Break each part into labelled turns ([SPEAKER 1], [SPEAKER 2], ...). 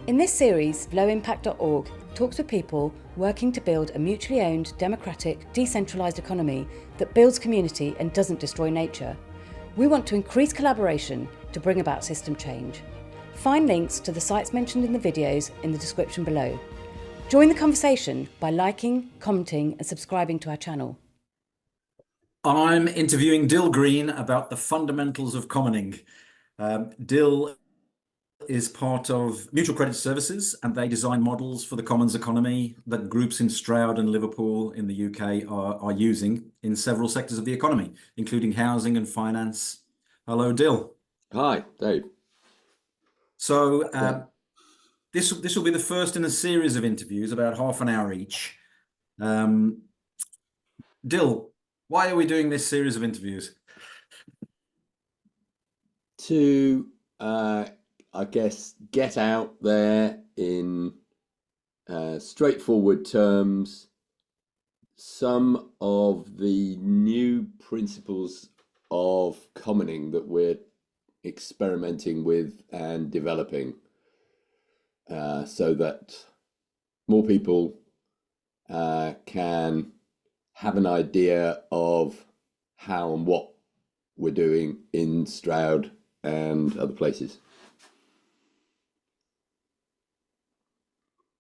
[SPEAKER 1] In this series, lowimpact.org talks with people working to build a mutually owned, democratic, decentralised economy that builds community and doesn't destroy nature. We want to increase collaboration to bring about system change. Find links to the sites mentioned in the videos in the description below. Join the conversation by liking, commenting and subscribing to our channel.
[SPEAKER 2] I'm interviewing Dill Green about the fundamentals of commoning. Dill is part of Mutual Credit Services, and they design models for the commons economy that groups in Stroud and Liverpool in the UK are using in several sectors of the economy, including housing and finance. Hello, Dill.
[SPEAKER 3] Hi, Dave.
[SPEAKER 2] So this will be the first in a series of interviews, about half an hour each. Dill, why are we doing this series of interviews?
[SPEAKER 3] To, I guess, get out there in straightforward terms some of the new principles of commoning that we're experimenting with and developing, so that more people can have an idea of how and what we're doing in Stroud and other places.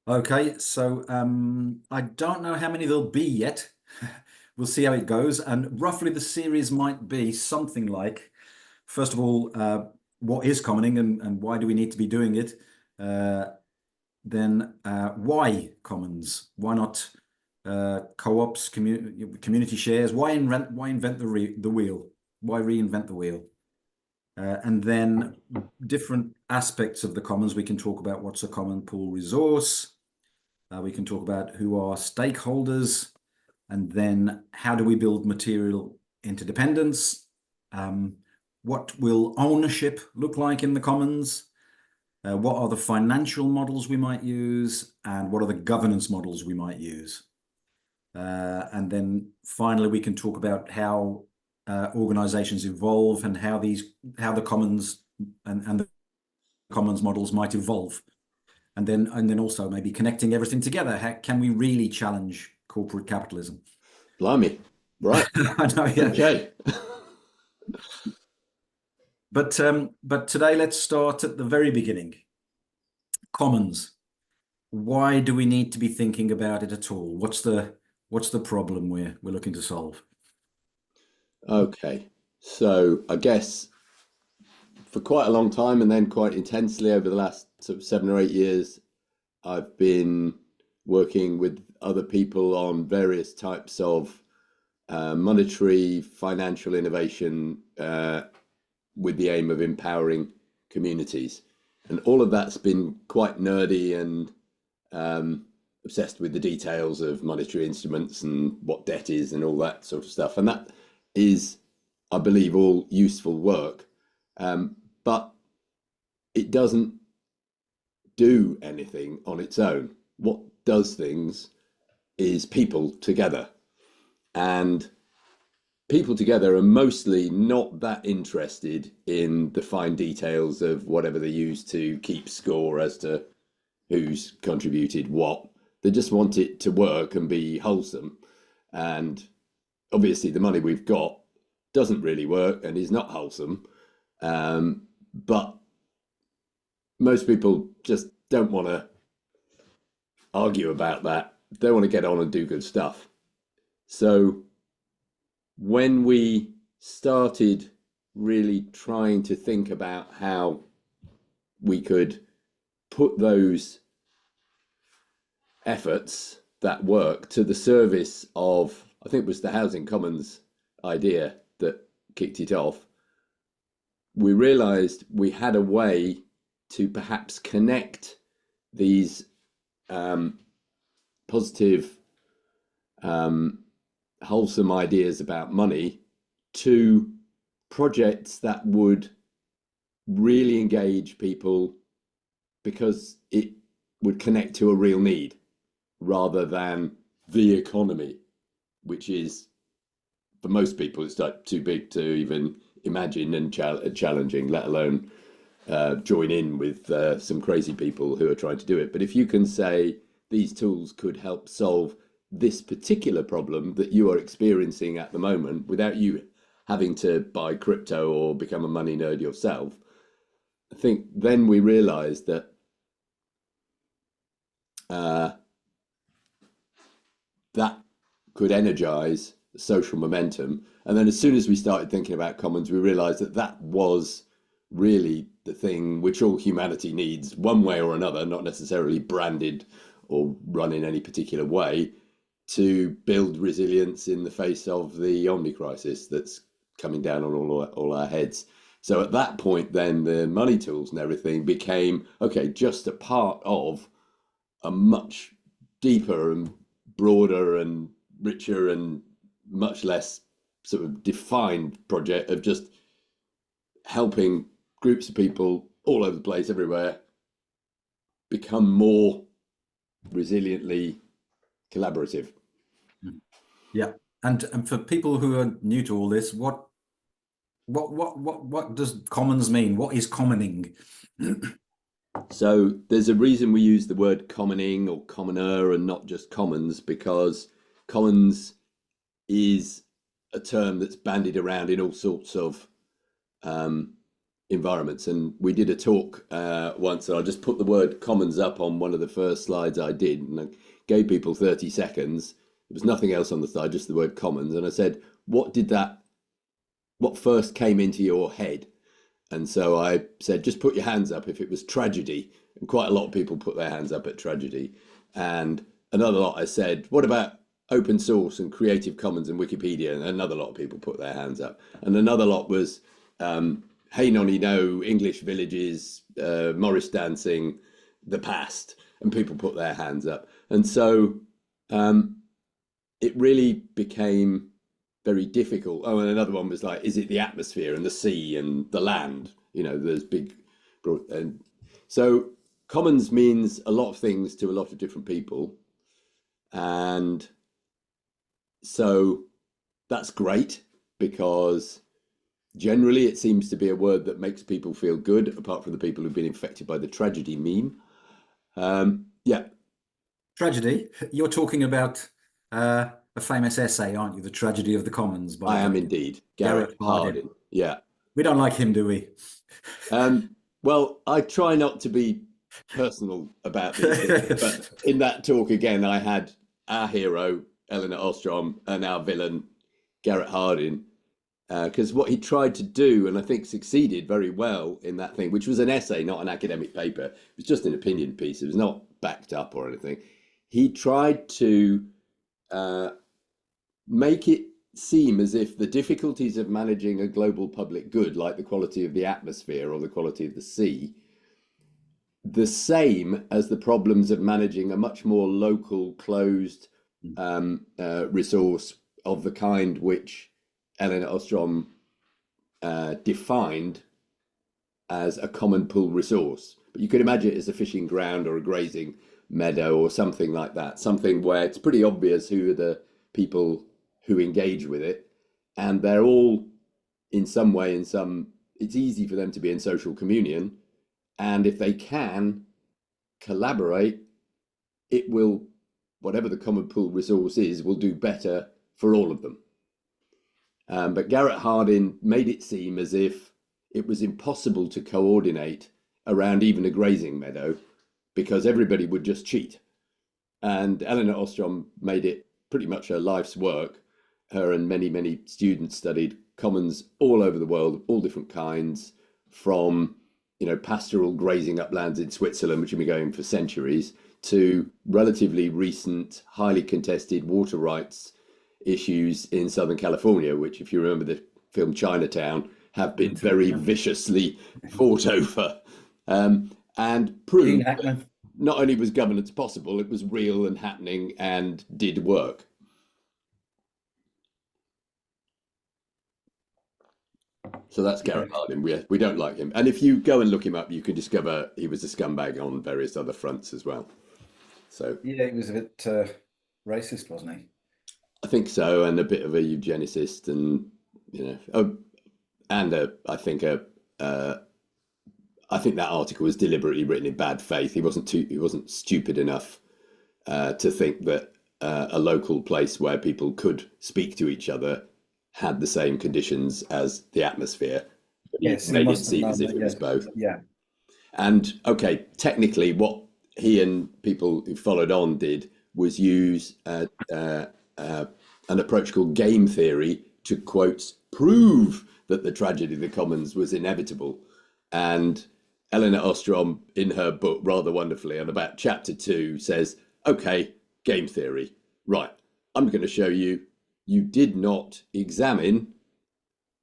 [SPEAKER 2] Okay, so I don't know how many there'll be yet. We'll see how it goes. And roughly the series might be something like, first of all, what is commoning and why do we need to be doing it? Then why commons? Why not co-ops, community shares? Why invent the wheel? Why reinvent the wheel? And then different aspects of the commons. We can talk about what's a common pool resource. We can talk about who are stakeholders, and then how do we build material interdependence? What will ownership look like in the commons? What are the financial models we might use? And what are the governance models we might use? And then finally, we can talk about how organizations evolve and how the commons and the commons models might evolve. And then also maybe connecting everything together. How can we really challenge corporate capitalism?
[SPEAKER 3] Blimey, right.
[SPEAKER 2] I know, yeah.
[SPEAKER 3] Okay.
[SPEAKER 2] But today let's start at the very beginning. Commons. Why do we need to be thinking about it at all? What's the problem we're looking to solve?
[SPEAKER 3] Okay, so I guess for quite a long time, and then quite intensely over the last sort of 7 or 8 years, I've been working with other people on various types of monetary, financial innovation with the aim of empowering communities. And all of that's been quite nerdy and obsessed with the details of monetary instruments and what debt is and all that sort of stuff. And that is, I believe, all useful work. But it doesn't do anything on its own. What does things is people together. And people together are mostly not that interested in the fine details of whatever they use to keep score as to who's contributed what. They just want it to work and be wholesome. And obviously the money we've got doesn't really work and is not wholesome. But most people just don't want to argue about that. They want to get on and do good stuff. So when we started really trying to think about how we could put those efforts, that work, to the service of, I think it was the Housing Commons idea that kicked it off, we realized we had a way to perhaps connect these positive, wholesome ideas about money to projects that would really engage people because it would connect to a real need rather than the economy, which is, for most people, it's like too big to even imagine and challenging, let alone join in with some crazy people who are trying to do it. But if you can say these tools could help solve this particular problem that you are experiencing at the moment without you having to buy crypto or become a money nerd yourself, I think then we realized that that could energize social momentum. And then as soon as we started thinking about commons, we realized that that was really the thing which all humanity needs one way or another, not necessarily branded or run in any particular way, to build resilience in the face of the omnicrisis that's coming down on all our heads. So at that point, then the money tools and everything became, okay, just a part of a much deeper and broader and richer and much less sort of defined project of just helping groups of people all over the place, everywhere, become more resiliently collaborative.
[SPEAKER 2] Yeah, and for people who are new to all this, what does commons mean? What is commoning?
[SPEAKER 3] So there's a reason we use the word commoning or commoner and not just commons, because commons is a term that's bandied around in all sorts of environments. And we did a talk once, and I just put the word commons up on one of the first slides I did, and I gave people 30 seconds. There was nothing else on the slide, just the word commons. And I said, what first came into your head? And so I said, just put your hands up if it was tragedy. And quite a lot of people put their hands up at tragedy. And another lot I said, what about open source and Creative Commons and Wikipedia? And another lot of people put their hands up. And another lot was, hey nonny no, English villages, Morris dancing, the past. And people put their hands up. And so it really became very difficult. Oh, and another one was like, is it the atmosphere and the sea and the land? You know, there's big, broad, and so commons means a lot of things to a lot of different people. And so that's great, because generally it seems to be a word that makes people feel good, apart from the people who've been infected by the tragedy meme. Yeah.
[SPEAKER 2] Tragedy? You're talking about a famous essay, aren't you? The Tragedy of the Commons by
[SPEAKER 3] I am indeed. Garrett Hardin. Yeah.
[SPEAKER 2] We don't like him, do we?
[SPEAKER 3] Well, I try not to be personal about these things, but in that talk again, I had our hero, Eleanor Ostrom, and our villain, Garrett Hardin, because what he tried to do, and I think succeeded very well in that thing, which was an essay, not an academic paper. It was just an opinion piece. It was not backed up or anything. He tried to make it seem as if the difficulties of managing a global public good, like the quality of the atmosphere or the quality of the sea, the same as the problems of managing a much more local, closed resource of the kind which Eleanor Ostrom defined as a common pool resource. But you could imagine it as a fishing ground or a grazing meadow or something like that, something where it's pretty obvious who are the people who engage with it, and they're all in some way, it's easy for them to be in social communion, and if they can collaborate, it will, whatever the common pool resource is, will do better for all of them. But Garrett Hardin made it seem as if it was impossible to coordinate around even a grazing meadow, because everybody would just cheat. And Eleanor Ostrom made it pretty much her life's work. Her and many, many students studied commons all over the world, all different kinds, from, you know, pastoral grazing uplands in Switzerland, which have been going for centuries, to relatively recent, highly contested water rights issues in Southern California, which, if you remember the film Chinatown, have been very viciously fought over, and proved that not only was governance possible, it was real and happening and did work. So that's Garrett Hardin. We don't like him. And if you go and look him up, you can discover he was a scumbag on various other fronts as well. So
[SPEAKER 2] yeah, he was a bit racist, wasn't he?
[SPEAKER 3] I think so, and a bit of a eugenicist, and you know, and I think I think that article was deliberately written in bad faith. He wasn't stupid enough to think that a local place where people could speak to each other had the same conditions as the atmosphere.
[SPEAKER 2] Yes,
[SPEAKER 3] Made it seem as if it was both.
[SPEAKER 2] Yeah.
[SPEAKER 3] And okay, technically, what he and people who followed on did was use an approach called game theory to, quote, prove that the tragedy of the commons was inevitable. And Eleanor Ostrom, in her book, rather wonderfully, on about chapter 2, says, okay, game theory. Right, I'm going to show you did not examine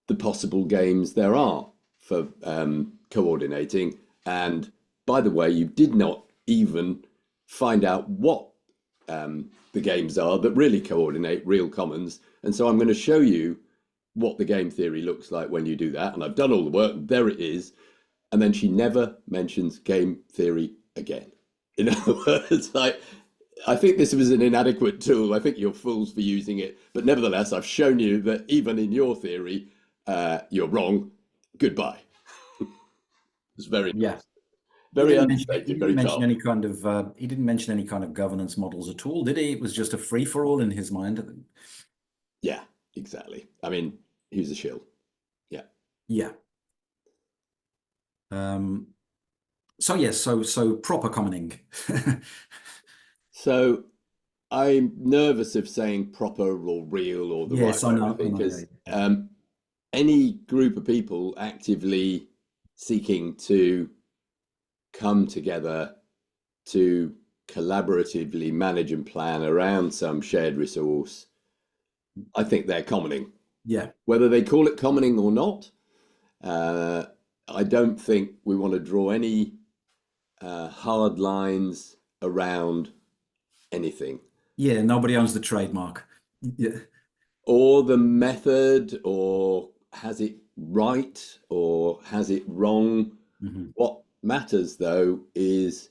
[SPEAKER 3] the possible games there are for coordinating. And by the way, you did not even find out what the games are that really coordinate real commons. And so I'm going to show you what the game theory looks like when you do that. And I've done all the work. There it is. And then she never mentions game theory again. In other words, I think this was an inadequate tool. I think you're fools for using it. But nevertheless, I've shown you that even in your theory, you're wrong. Goodbye. It's very nice. Very understated, very sharp.
[SPEAKER 2] He didn't mention any kind of governance models at all, did he? It was just a free-for-all in his mind.
[SPEAKER 3] Yeah, exactly. I mean, he was a shill. Yeah.
[SPEAKER 2] Yeah. So yes, so proper commoning.
[SPEAKER 3] So I'm nervous of saying proper or real or the right
[SPEAKER 2] I
[SPEAKER 3] way,
[SPEAKER 2] know,
[SPEAKER 3] because any group of people actively seeking to come together to collaboratively manage and plan around some shared resource, I think they're commoning.
[SPEAKER 2] Yeah.
[SPEAKER 3] Whether they call it commoning or not, I don't think we want to draw any hard lines around anything.
[SPEAKER 2] Yeah, nobody owns the trademark. Yeah.
[SPEAKER 3] Or the method, or has it right, or has it wrong.
[SPEAKER 2] Mm-hmm.
[SPEAKER 3] What matters, though, is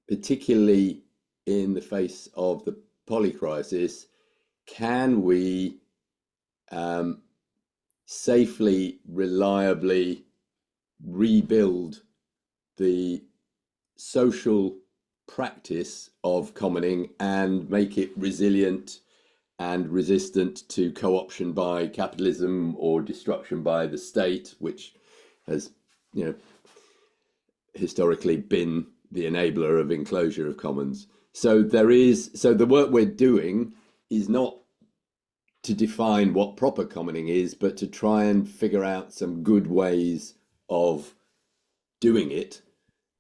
[SPEAKER 3] particularly in the face of the polycrisis, can we safely, reliably rebuild the social practice of commoning and make it resilient and resistant to co-option by capitalism or destruction by the state, which has, historically been the enabler of enclosure of commons. So the work we're doing is not to define what proper commoning is, but to try and figure out some good ways of doing it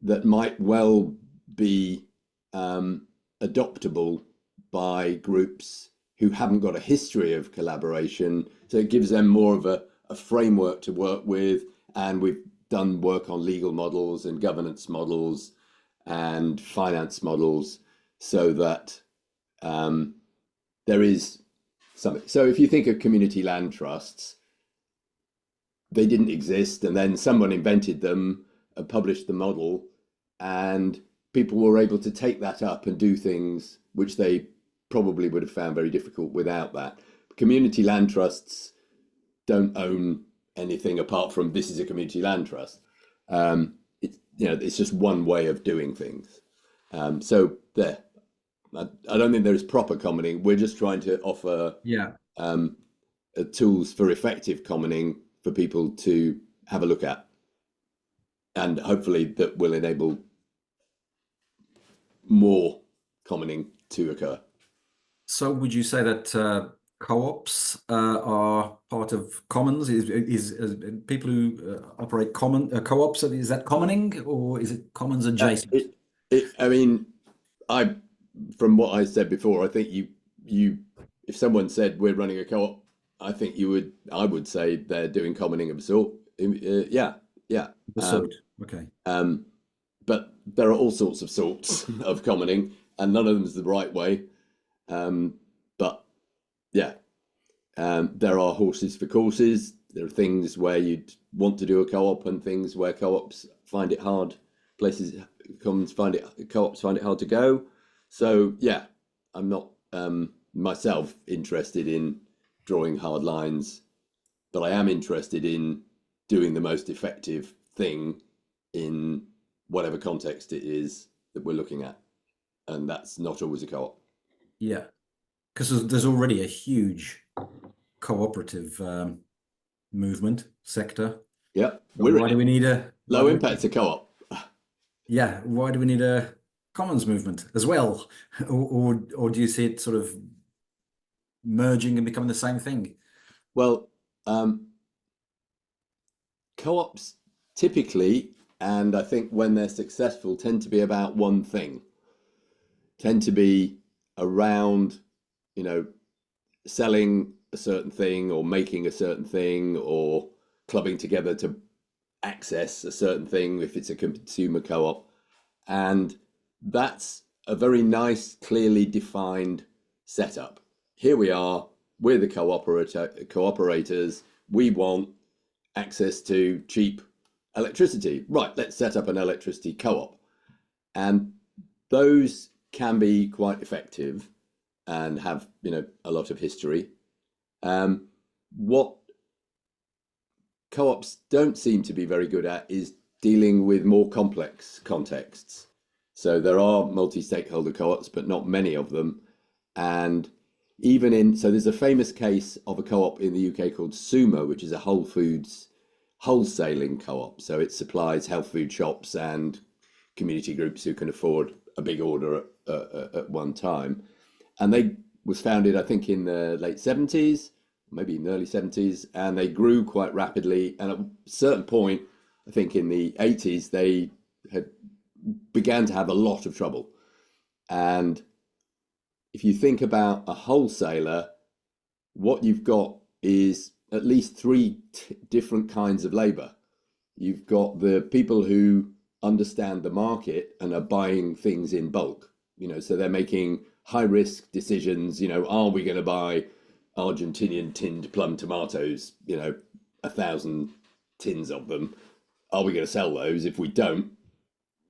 [SPEAKER 3] that might well be adoptable by groups who haven't got a history of collaboration. So it gives them more of a framework to work with. And we've done work on legal models and governance models and finance models, so that there is something. So if you think of community land trusts, they didn't exist, and then someone invented them and published the model, and people were able to take that up and do things which they probably would have found very difficult without that. Community land trusts don't own anything apart from this is a community land trust. It's just one way of doing things. So there, I don't think there is proper commoning. We're just trying to offer tools for effective commoning for people to have a look at, and hopefully that will enable more commoning to occur.
[SPEAKER 2] So would you say that co-ops are part of commons? Is people who operate co-ops, is that commoning, or is it commons adjacent?
[SPEAKER 3] From what I said before, I think you if someone said we're running a co-op, I would say they're doing commoning of a sort. Yeah.
[SPEAKER 2] Okay.
[SPEAKER 3] But there are all sorts of sorts of commoning, and none of them is the right way. But yeah, there are horses for courses. There are things where you'd want to do a co-op, and things where co-ops find it hard. Co-ops find it hard to go. So yeah, I'm not myself interested in drawing hard lines, but I am interested in doing the most effective thing in whatever context it is that we're looking at. And that's not always a co-op.
[SPEAKER 2] Yeah, because there's already a huge cooperative movement sector.
[SPEAKER 3] Yeah,
[SPEAKER 2] Why do we need a
[SPEAKER 3] low impact co-op?
[SPEAKER 2] Yeah, why do we need a commons movement as well, or do you see it sort of merging and becoming the same thing?
[SPEAKER 3] Well, co-ops typically, and I think when they're successful, tend to be about one thing. Tend to be around, selling a certain thing or making a certain thing or clubbing together to access a certain thing if it's a consumer co-op. And that's a very nice, clearly defined setup. Here we are, we're the cooperators, we want access to cheap electricity. Right, let's set up an electricity co-op. And those can be quite effective and have, a lot of history. What co-ops don't seem to be very good at is dealing with more complex contexts. So there are multi-stakeholder co-ops, but not many of them. And so there's a famous case of a co-op in the UK called Sumo, which is a Whole Foods wholesaling co-op. So it supplies health food shops and community groups who can afford a big order at one time. And they was founded, I think, in the late 70s, maybe in the early 70s, and they grew quite rapidly. And at a certain point, I think in the 80s, they began to have a lot of trouble. And if you think about a wholesaler, what you've got is at least three different kinds of labor. You've got the people who understand the market and are buying things in bulk, so they're making high risk decisions. Are we going to buy Argentinian tinned plum tomatoes, 1,000 tins of them? Are we going to sell those? If we don't,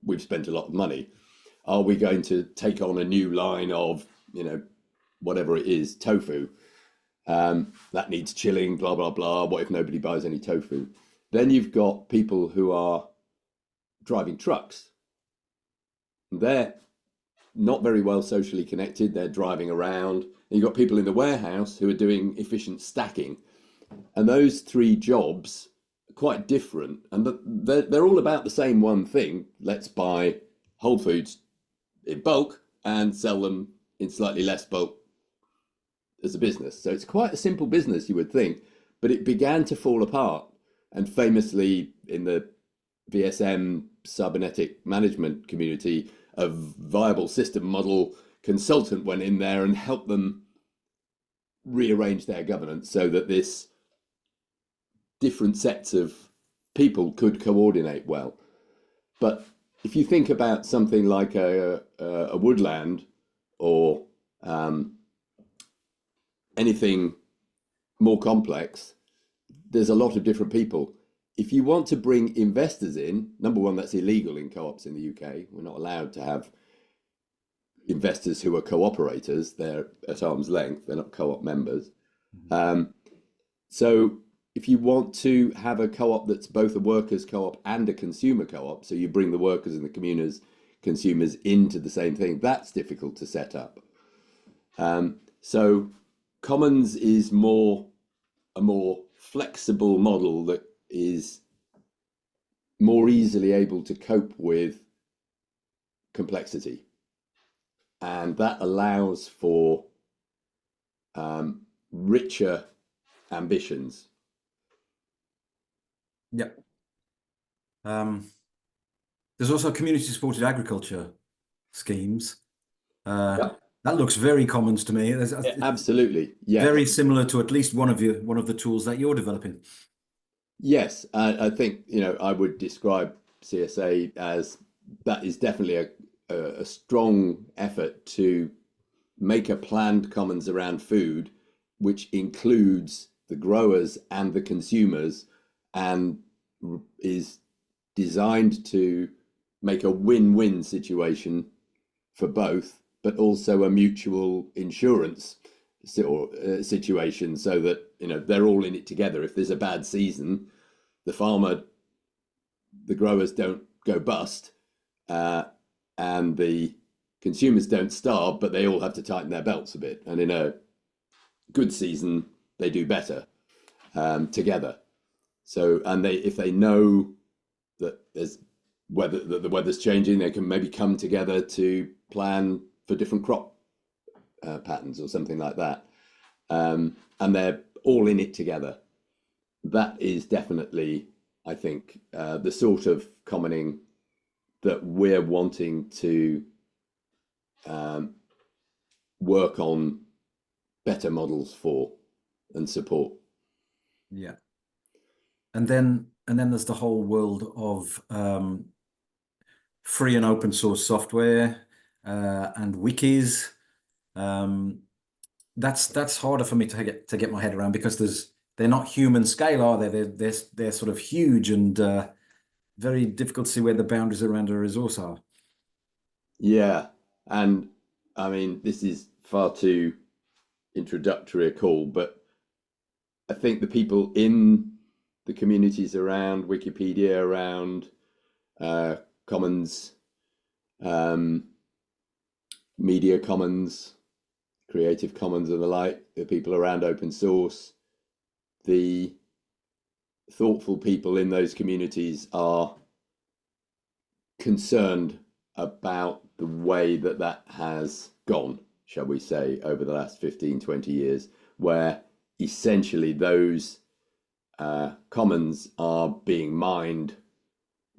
[SPEAKER 3] we've spent a lot of money. Are we going to take on a new line of, whatever it is, tofu? That needs chilling, blah, blah, blah. What if nobody buys any tofu? Then you've got people who are driving trucks. They're not very well socially connected. They're driving around. And you've got people in the warehouse who are doing efficient stacking. And those three jobs are quite different. And they're all about the same one thing. Let's buy Whole Foods in bulk and sell them in slightly less bulk as a business. So it's quite a simple business, you would think, but it began to fall apart. And famously in the VSM cybernetic management community, a viable system model consultant went in there and helped them rearrange their governance so that this different sets of people could coordinate well. But if you think about something like a woodland or anything more complex, there's a lot of different people. If you want to bring investors in, number one, that's illegal in co-ops in the UK. We're not allowed to have investors who are cooperators. They're at arm's length. They're not co-op members. So if you want to have a co-op that's both a workers co-op and a consumer co-op, so you bring the workers and the consumers into the same thing, that's difficult to set up. So Commons is a more flexible model that is more easily able to cope with complexity. And that allows for richer ambitions.
[SPEAKER 2] Yeah. There's also community supported agriculture schemes. That looks very commons to me.
[SPEAKER 3] Absolutely, yeah.
[SPEAKER 2] Very similar to at least one of the tools that you're developing.
[SPEAKER 3] Yes, I think I would describe CSA as that is definitely a strong effort to make a planned commons around food, which includes the growers and the consumers, and is designed to make a win-win situation for both, but also a mutual insurance situation, so that they're all in it together. If there's a bad season, the growers don't go bust, and the consumers don't starve, but they all have to tighten their belts a bit. And in a good season, they do better together. So, and if they know that the weather's changing, they can maybe come together to plan for different crop patterns or something like that. And they're all in it together. That is definitely, I think, the sort of commoning that we're wanting to work on better models for and support.
[SPEAKER 2] Yeah. And then there's the whole world of free and open source software and wikis. That's harder for me to get my head around, because they're not human scale, are they? They're sort of huge and very difficult to see where the boundaries around a resource are.
[SPEAKER 3] Yeah, and I mean, this is far too introductory a call, but I think the people in the communities around Wikipedia, around Commons, Media Commons, Creative Commons and the like, the people around open source, the thoughtful people in those communities are concerned about the way that has gone, shall we say, over the last 15, 20 years, where essentially those commons are being mined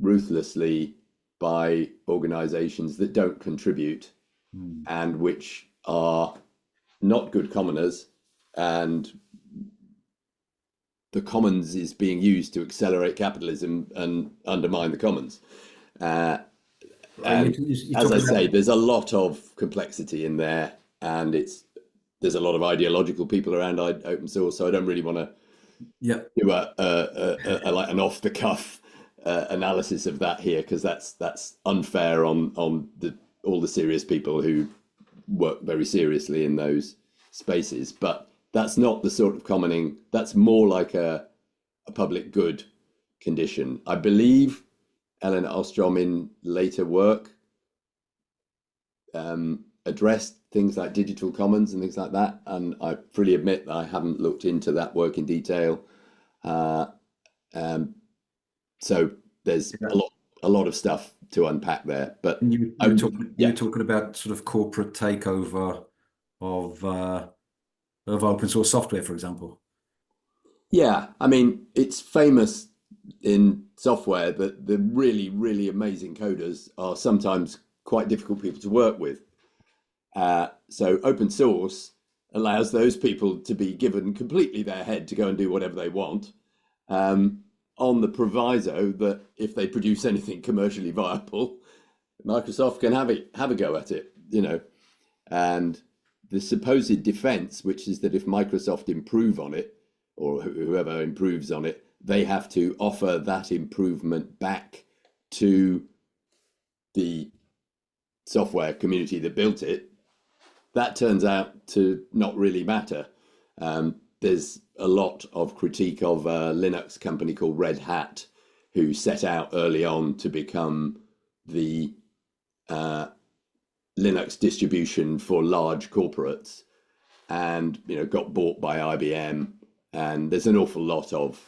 [SPEAKER 3] ruthlessly by organizations that don't contribute and which are not good commoners, and the commons is being used to accelerate capitalism and undermine the commons. And as I say, there's a lot of complexity in there, and there's a lot of ideological people around open source, so I don't really want to do like an off the cuff analysis of that here, because that's unfair on all the serious people who work very seriously in those spaces. But that's not the sort of commoning. That's more like a public good condition. I believe Ellen Ostrom in later work addressed things like digital commons and things like that, and I freely admit that I haven't looked into that work in detail. So there's a lot of stuff to unpack there. But
[SPEAKER 2] you were talking about sort of corporate takeover of open source software, for example.
[SPEAKER 3] Yeah, I mean, it's famous in software that the really, really amazing coders are sometimes quite difficult people to work with. So open source allows those people to be given completely their head to go and do whatever they want, on the proviso that if they produce anything commercially viable, Microsoft can have a go at it, and the supposed defense, which is that if Microsoft improve on it, or whoever improves on it, they have to offer that improvement back to the software community that built it. That turns out to not really matter. There's a lot of critique of a Linux company called Red Hat, who set out early on to become the Linux distribution for large corporates, and got bought by IBM. And there's an awful lot of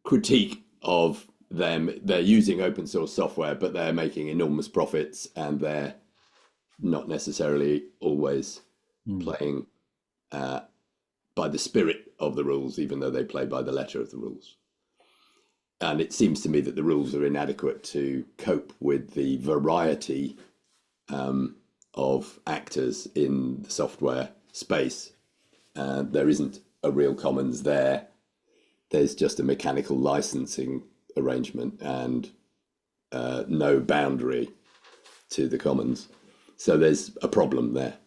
[SPEAKER 3] critique of them. They're using open source software, but they're making enormous profits, and they're not necessarily always playing by the spirit of the rules, even though they play by the letter of the rules. And it seems to me that the rules are inadequate to cope with the variety of actors in the software space. There isn't a real commons there. There's just a mechanical licensing arrangement and no boundary to the commons. So there's a problem there.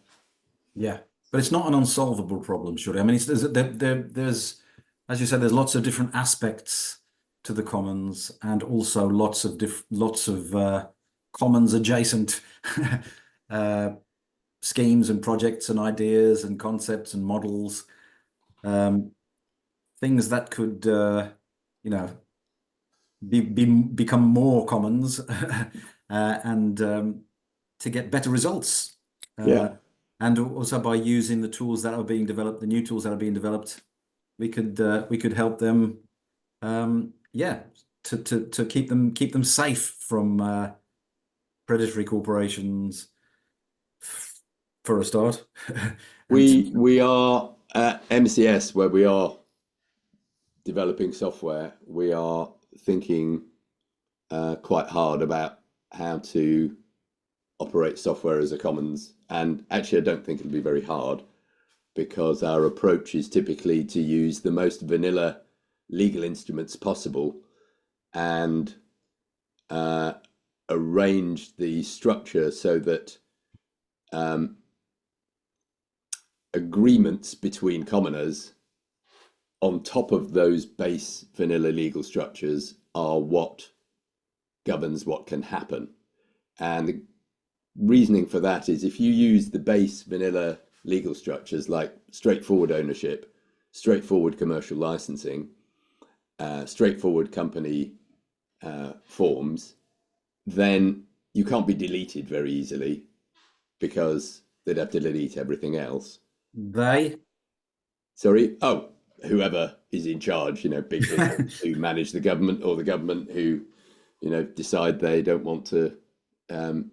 [SPEAKER 2] Yeah, but it's not an unsolvable problem, surely. I mean, there's, as you said, there's lots of different aspects to the commons, and also lots of commons adjacent schemes and projects and ideas and concepts and models, things that could, become more commons and to get better results.
[SPEAKER 3] Yeah.
[SPEAKER 2] And also by using the tools that are being developed, the new tools that are being developed, we could help them, yeah, to keep them safe from predatory corporations, for a start.
[SPEAKER 3] We are at MCS, where we are developing software. We are thinking quite hard about how to operate software as a commons. And actually, I don't think it'll be very hard, because our approach is typically to use the most vanilla legal instruments possible and arrange the structure so that agreements between commoners on top of those base vanilla legal structures are what governs what can happen. And the reasoning for that is, if you use the base vanilla legal structures like straightforward ownership, straightforward commercial licensing, straightforward company forms, then you can't be deleted very easily, because they'd have to delete everything else. Whoever is in charge, big business who manage the government, or the government who, decide they don't want to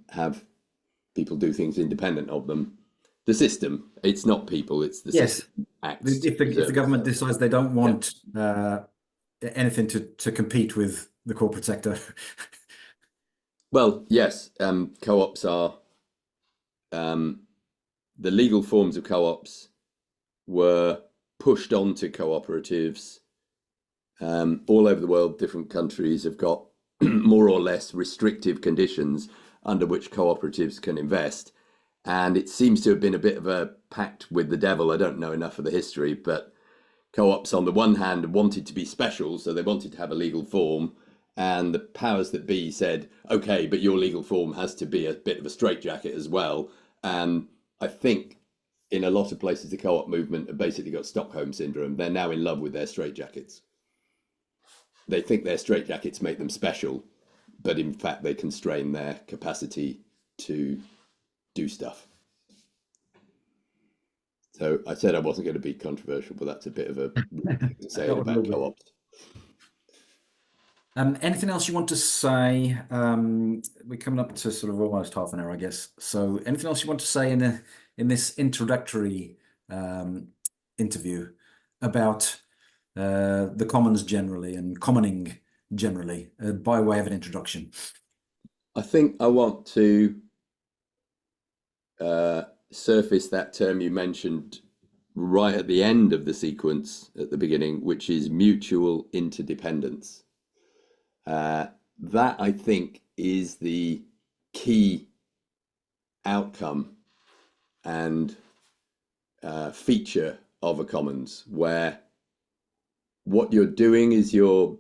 [SPEAKER 3] have people do things independent of them. The system, it's not people, it's the system acts.
[SPEAKER 2] If the government decides they don't want anything to compete with the corporate sector.
[SPEAKER 3] Well, yes, co-ops are, the legal forms of co-ops were pushed onto cooperatives all over the world. Different countries have got more or less restrictive conditions under which cooperatives can invest. And it seems to have been a bit of a pact with the devil. I don't know enough of the history, but co-ops on the one hand wanted to be special, so they wanted to have a legal form, and the powers that be said, okay, but your legal form has to be a bit of a straitjacket as well. And I think in a lot of places, the co-op movement have basically got Stockholm syndrome. They're now in love with their straitjackets. They think their straitjackets make them special, but in fact, they constrain their capacity to do stuff. So I said I wasn't going to be controversial, but that's a bit of a thing to say about co-ops.
[SPEAKER 2] Anything else you want to say? We're coming up to sort of almost half an hour, I guess. So anything else you want to say in this introductory interview about the commons generally and commoning generally, by way of an introduction?
[SPEAKER 3] I think I want to surface that term you mentioned right at the end of the sequence at the beginning, which is mutual interdependence. That, I think, is the key outcome and feature of a commons, where what you're doing is you're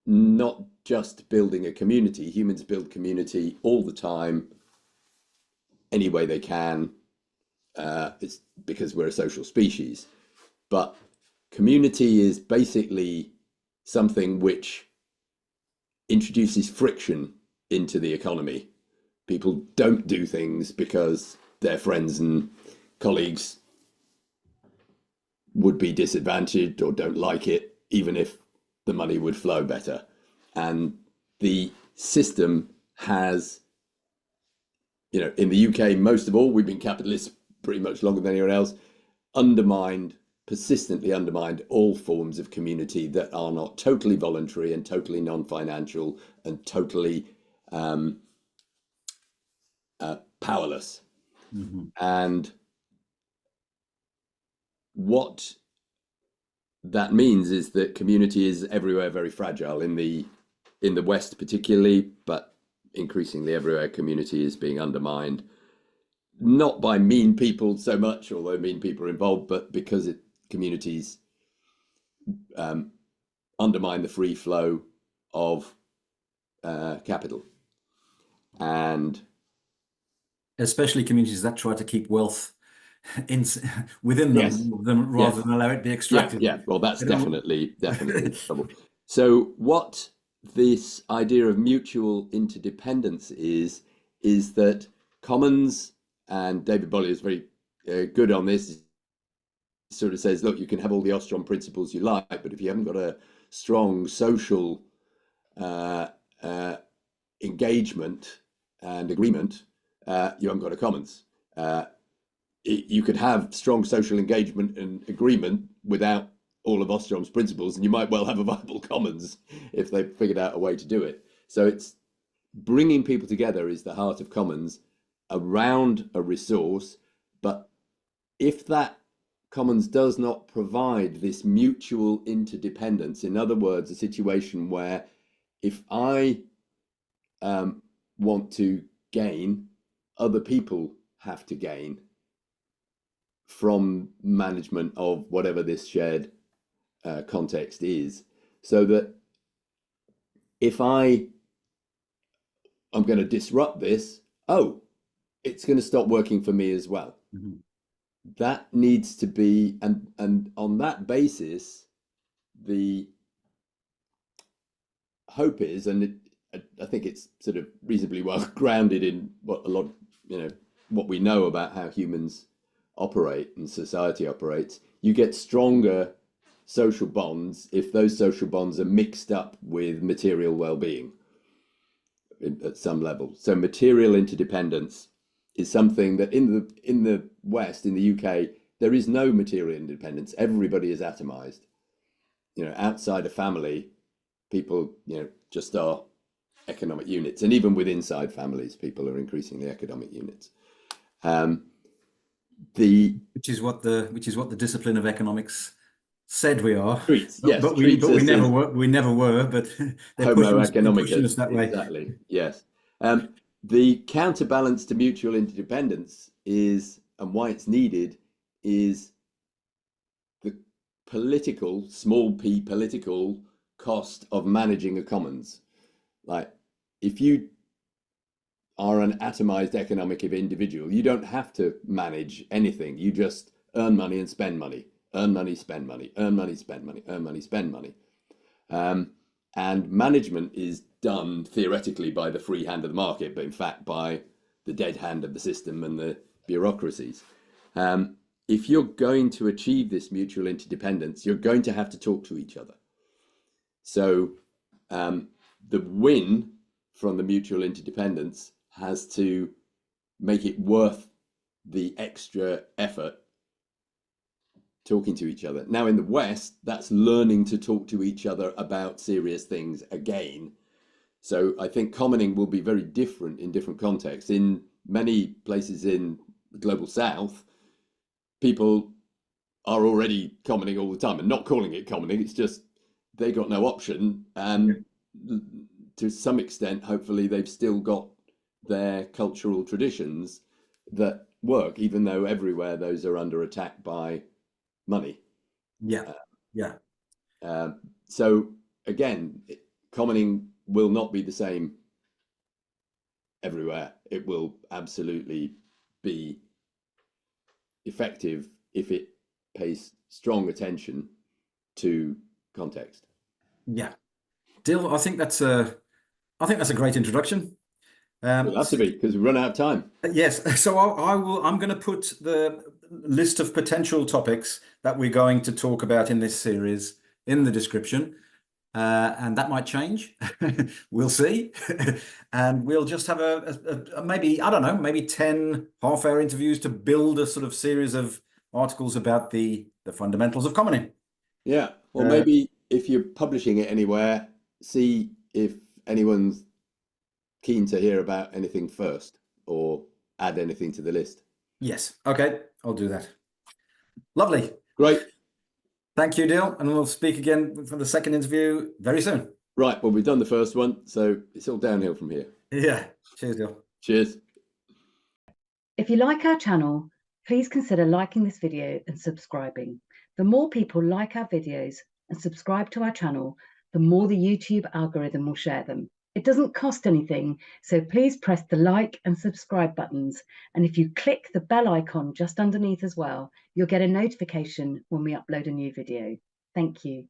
[SPEAKER 3] not just building a community. Humans build community all the time, any way they can. It's because we're a social species. But community is basically something which introduces friction into the economy. People don't do things because their friends and colleagues would be disadvantaged or don't like it, even if the money would flow better. And the system has, in the UK, most of all, we've been capitalists pretty much longer than anyone else, persistently undermined all forms of community that are not totally voluntary and totally non-financial and totally powerless. Mm-hmm. And what that means is that community is everywhere very fragile, in the West particularly, but increasingly everywhere community is being undermined, not by mean people so much, although mean people are involved, but because communities undermine the free flow of capital. And
[SPEAKER 2] especially communities that try to keep wealth within them rather than allow it to be extracted.
[SPEAKER 3] Yeah. Well, that's definitely trouble. So what this idea of mutual interdependence is that commons, and David Bollier is very good on this, sort of says, look, you can have all the Ostrom principles you like, but if you haven't got a strong social engagement and agreement, you haven't got a commons. You could have strong social engagement and agreement without all of Ostrom's principles, and you might well have a viable commons if they've figured out a way to do it. So it's bringing people together is the heart of commons around a resource. But if that commons does not provide this mutual interdependence, in other words, a situation where if I want to gain, other people have to gain from management of whatever this shared context is, so that if I'm going to disrupt this, it's going to stop working for me as well. Mm-hmm. That needs to be, and on that basis, the hope is, and I think it's sort of reasonably well grounded in what what we know about how humans operate and society operates. You get stronger social bonds if those social bonds are mixed up with material well-being at some level. So material interdependence is something that in the West, in the UK, there is no material independence. Everybody is atomized. Outside a family, people just are economic units, and even within inside families, people are increasingly economic units.
[SPEAKER 2] Which is what the discipline of economics said we are.
[SPEAKER 3] But
[SPEAKER 2] we never were. But they're pushing us that way.
[SPEAKER 3] Exactly. Yes. The counterbalance to mutual interdependence is, and why it's needed, is the political, small p political cost of managing a commons. Like, if you are an atomized economic individual, you don't have to manage anything. You just earn money and spend money, earn money, spend money, earn money, spend money, earn money, spend money. And management is done theoretically by the free hand of the market, but in fact by the dead hand of the system and the bureaucracies. If you're going to achieve this mutual interdependence, you're going to have to talk to each other. So the win from the mutual interdependence has to make it worth the extra effort talking to each other. Now, in the West, that's learning to talk to each other about serious things again. So I think commoning will be very different in different contexts. In many places in the global South, people are already commoning all the time and not calling it commoning. It's just they got no option. And to some extent, hopefully, they've still got their cultural traditions that work, even though everywhere those are under attack by money. So again, commoning will not be the same everywhere. It will absolutely be effective if it pays strong attention to context.
[SPEAKER 2] Yeah, Dill, I think that's a great introduction.
[SPEAKER 3] It'll have to be, because we've run out of time.
[SPEAKER 2] Yes, so I'm going to put the list of potential topics that we're going to talk about in this series in the description, and that might change. We'll see. And we'll just have a maybe, I don't know, maybe 10 half-hour interviews to build a sort of series of articles about the fundamentals of commoning.
[SPEAKER 3] Yeah, or maybe if you're publishing it anywhere, see if anyone's keen to hear about anything first or add anything to the list.
[SPEAKER 2] Yes. Okay, I'll do that. Lovely.
[SPEAKER 3] Great.
[SPEAKER 2] Thank you, Dill. And we'll speak again for the second interview very soon.
[SPEAKER 3] Right. Well, we've done the first one, so it's all downhill from here.
[SPEAKER 2] Yeah. Cheers, Dill.
[SPEAKER 3] Cheers.
[SPEAKER 1] If you like our channel, please consider liking this video and subscribing. The more people like our videos and subscribe to our channel, the more the YouTube algorithm will share them. It doesn't cost anything, so please press the like and subscribe buttons. And if you click the bell icon just underneath as well, you'll get a notification when we upload a new video. Thank you.